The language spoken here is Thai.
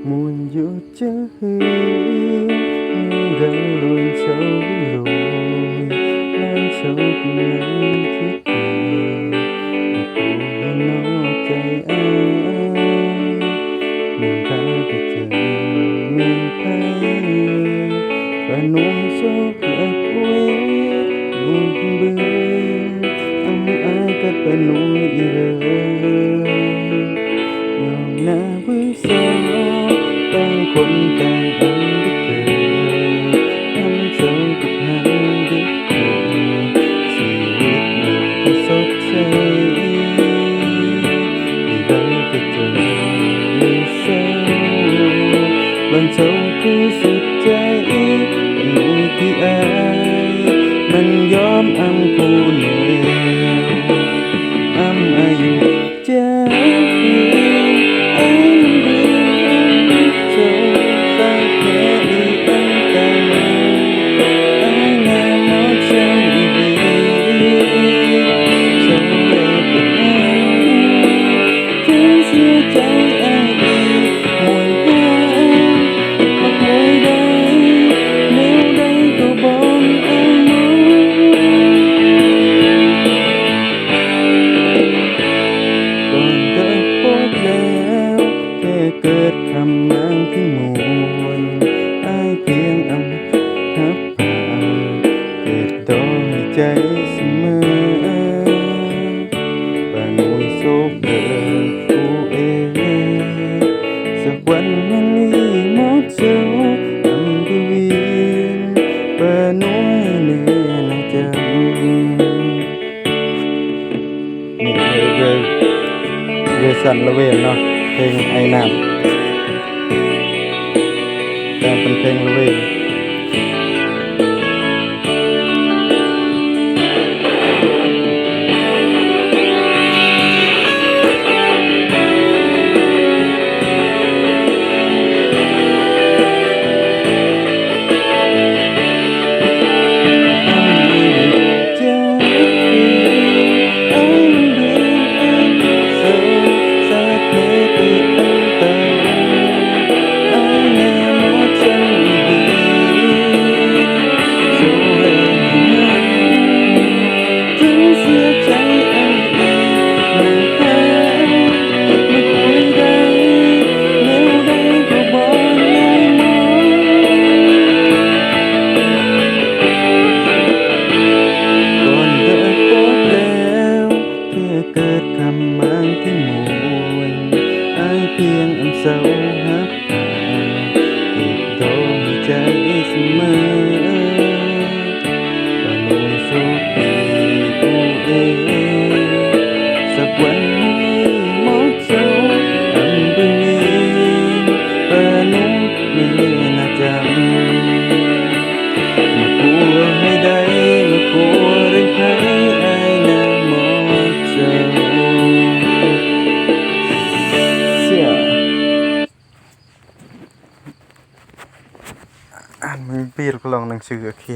muốn yêu chứ gần luôn sâu rồi lan sâu cùng nhau thiết của nóใจai mình thấy cái chân mình thấy và nuôi số lại quê nuôi bươn ai cất và nuôi rồi na với sao tăngคนต่างอันได้เกิดทำสองกับหันได้เกิดชีวิตมันก็สดใสได้ก็เจอมีเศร้าวันเศร้าคือสุดใจเป็นมือที่อายมันยอมอำกูเหนื่อยอำอายุใจเกิดคำนางที่มวนอ้ายเพียงอำหับผ่าเกิดต่อให้ใจเสมอป่านุยโศกเดินผู้เองสักวันยังมีหมดเจ้าอำไปเวียนป่านุยเหนื่อยละจังนี่เวสันละเวนเนาะเพลงไอ้น้ำแต่เป็นเพลงละเวงเกิดคำมันที่มวนอ้ายเพียงอำเศร้าหับผ่าเก็บโตให้ใจเสมอป่านุยโชคดีผู้เองสักวันนี้หมดเศร้าอำไปเวียนป่านุยมีน่าจำมาปัวให้ได้มาปัวเรื่องใครอ้ายน่าหมดเศร้าอ่านมือปีรกลองหนังสือเขียน